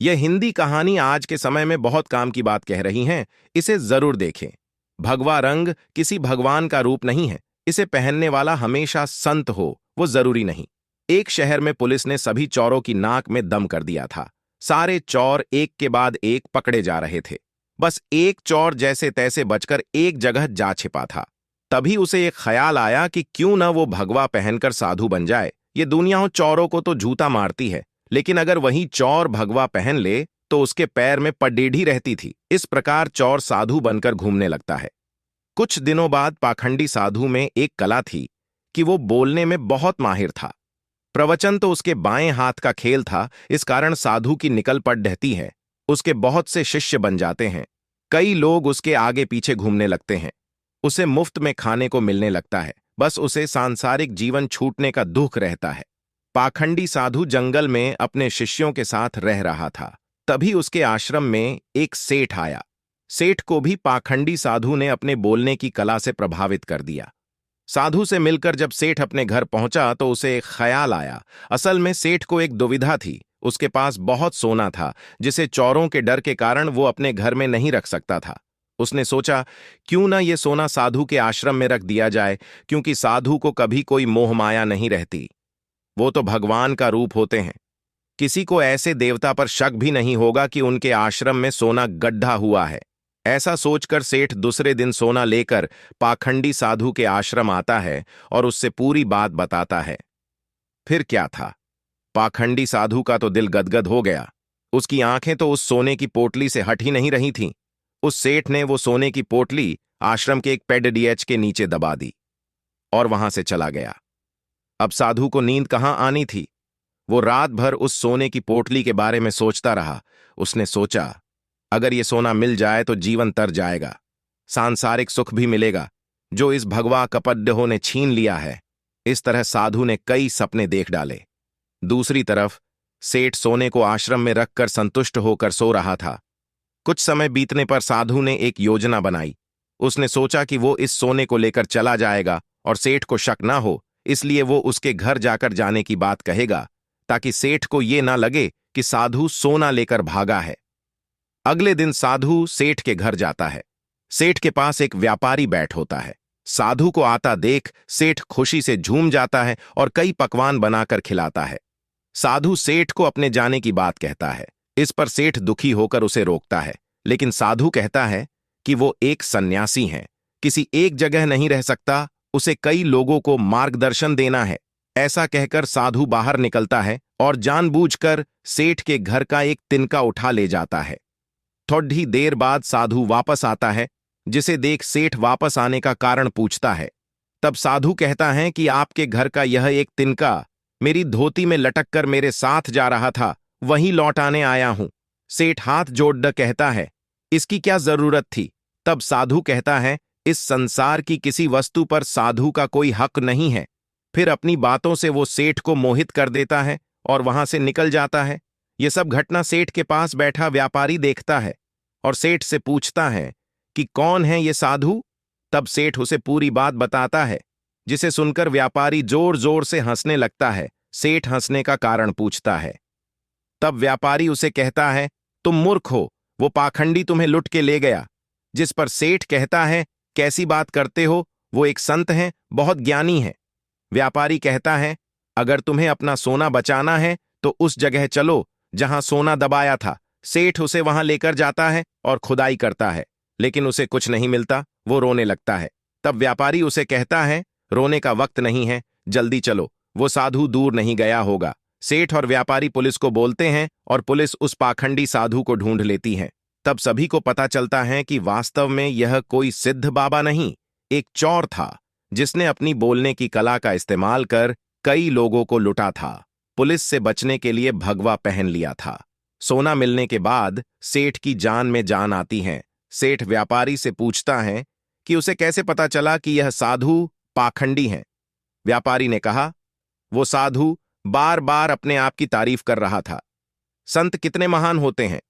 यह हिंदी कहानी आज के समय में बहुत काम की बात कह रही हैं। इसे जरूर देखें। भगवा रंग किसी भगवान का रूप नहीं है। इसे पहनने वाला हमेशा संत हो, वो जरूरी नहीं। एक शहर में पुलिस ने सभी चोरों की नाक में दम कर दिया था। सारे चोर एक के बाद एक पकड़े जा रहे थे। बस एक चोर जैसे तैसे बचकर एक जगह जा छिपा था। तभी उसे एक ख्याल आया कि क्यों न वो भगवा पहनकर साधु बन जाए। ये दुनिया चोरों को तो जूता मारती है, लेकिन अगर वही चोर भगवा पहन ले तो उसके पैर में पडेढ़ी रहती थी। इस प्रकार चोर साधु बनकर घूमने लगता है। कुछ दिनों बाद पाखंडी साधु में एक कला थी कि वो बोलने में बहुत माहिर था। प्रवचन तो उसके बाएं हाथ का खेल था। इस कारण साधु की निकल पड़ रहती है। उसके बहुत से शिष्य बन जाते हैं। कई लोग उसके आगे पीछे घूमने लगते हैं। उसे मुफ्त में खाने को मिलने लगता है। बस उसे सांसारिक जीवन छूटने का दुख रहता है। पाखंडी साधु जंगल में अपने शिष्यों के साथ रह रहा था। तभी उसके आश्रम में एक सेठ आया। सेठ को भी पाखंडी साधु ने अपने बोलने की कला से प्रभावित कर दिया। साधु से मिलकर जब सेठ अपने घर पहुंचा तो उसे एक ख्याल आया। असल में सेठ को एक दुविधा थी। उसके पास बहुत सोना था, जिसे चोरों के डर के कारण वो अपने घर में नहीं रख सकता था। उसने सोचा, क्यों ना ये सोना साधु के आश्रम में रख दिया जाए, क्योंकि साधु को कभी कोई मोह माया नहीं रहती। वो तो भगवान का रूप होते हैं। किसी को ऐसे देवता पर शक भी नहीं होगा कि उनके आश्रम में सोना गड्ढा हुआ है। ऐसा सोचकर सेठ दूसरे दिन सोना लेकर पाखंडी साधु के आश्रम आता है और उससे पूरी बात बताता है। फिर क्या था, पाखंडी साधु का तो दिल गदगद हो गया। उसकी आंखें तो उस सोने की पोटली से हट ही नहीं रही थीं। उस सेठ ने वो सोने की पोटली आश्रम के एक पेड़ डीएच के नीचे दबा दी और वहां से चला गया। अब साधु को नींद कहां आनी थी। वो रात भर उस सोने की पोटली के बारे में सोचता रहा। उसने सोचा, अगर ये सोना मिल जाए तो जीवन तर जाएगा, सांसारिक सुख भी मिलेगा, जो इस भगवा कपड्डहों ने छीन लिया है। इस तरह साधु ने कई सपने देख डाले। दूसरी तरफ सेठ सोने को आश्रम में रखकर संतुष्ट होकर सो रहा था। कुछ समय बीतने पर साधु ने एक योजना बनाई। उसने सोचा कि वो इस सोने को लेकर चला जाएगा और सेठ को शक ना हो, इसलिए वो उसके घर जाकर जाने की बात कहेगा, ताकि सेठ को ये ना लगे कि साधु सोना लेकर भागा है। अगले दिन साधु सेठ के घर जाता है। सेठ के पास एक व्यापारी बैठ होता है। साधु को आता देख सेठ खुशी से झूम जाता है और कई पकवान बनाकर खिलाता है। साधु सेठ को अपने जाने की बात कहता है। इस पर सेठ दुखी होकर उसे रोकता है, लेकिन साधु कहता है कि वो एक सन्यासी हैं, किसी एक जगह नहीं रह सकता, उसे कई लोगों को मार्गदर्शन देना है। ऐसा कहकर साधु बाहर निकलता है और जानबूझकर सेठ के घर का एक तिनका उठा ले जाता है। थोड़ी देर बाद साधु वापस आता है, जिसे देख सेठ वापस आने का कारण पूछता है। तब साधु कहता है कि आपके घर का यह एक तिनका मेरी धोती में लटक कर मेरे साथ जा रहा था, वहीं लौटाने आया हूं। सेठ हाथ जोड़ कहता है, इसकी क्या जरूरत थी। तब साधु कहता है, इस संसार की किसी वस्तु पर साधु का कोई हक नहीं है। फिर अपनी बातों से वो सेठ को मोहित कर देता है और वहां से निकल जाता है। ये सब घटना सेठ के पास बैठा व्यापारी देखता है और सेठ से पूछता है कि कौन है ये साधु। तब सेठ उसे पूरी बात बताता है, जिसे सुनकर व्यापारी जोर जोर से हंसने लगता है। सेठ हंसने का कारण पूछता है। तब व्यापारी उसे कहता है, तुम मूर्ख हो, वो पाखंडी तुम्हें लुट के ले गया। जिस पर सेठ कहता है, कैसी बात करते हो, वो एक संत हैं, बहुत ज्ञानी है। व्यापारी कहता है, अगर तुम्हें अपना सोना बचाना है तो उस जगह चलो जहां सोना दबाया था। सेठ उसे वहां लेकर जाता है और खुदाई करता है, लेकिन उसे कुछ नहीं मिलता। वो रोने लगता है। तब व्यापारी उसे कहता है, रोने का वक्त नहीं है, जल्दी चलो, वो साधु दूर नहीं गया होगा। सेठ और व्यापारी पुलिस को बोलते हैं और पुलिस उस पाखंडी साधु को ढूंढ लेती है। तब सभी को पता चलता है कि वास्तव में यह कोई सिद्ध बाबा नहीं, एक चोर था, जिसने अपनी बोलने की कला का इस्तेमाल कर कई लोगों को लुटा था। पुलिस से बचने के लिए भगवा पहन लिया था। सोना मिलने के बाद सेठ की जान में जान आती है। सेठ व्यापारी से पूछता है कि उसे कैसे पता चला कि यह साधु पाखंडी हैं। व्यापारी ने कहा, वो साधु बार बार अपने आप की तारीफ कर रहा था। संत कितने महान होते हैं,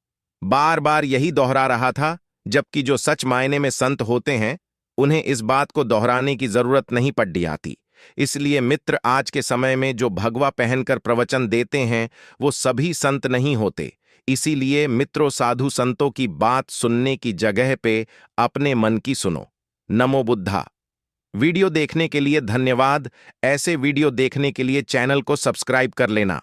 बार बार यही दोहरा रहा था, जबकि जो सच मायने में संत होते हैं उन्हें इस बात को दोहराने की जरूरत नहीं पड़ आती। इसलिए मित्र, आज के समय में जो भगवा पहनकर प्रवचन देते हैं वो सभी संत नहीं होते। इसीलिए मित्रों, साधु संतों की बात सुनने की जगह पे अपने मन की सुनो। नमो बुद्धा। वीडियो देखने के लिए धन्यवाद। ऐसे वीडियो देखने के लिए चैनल को सब्सक्राइब कर लेना।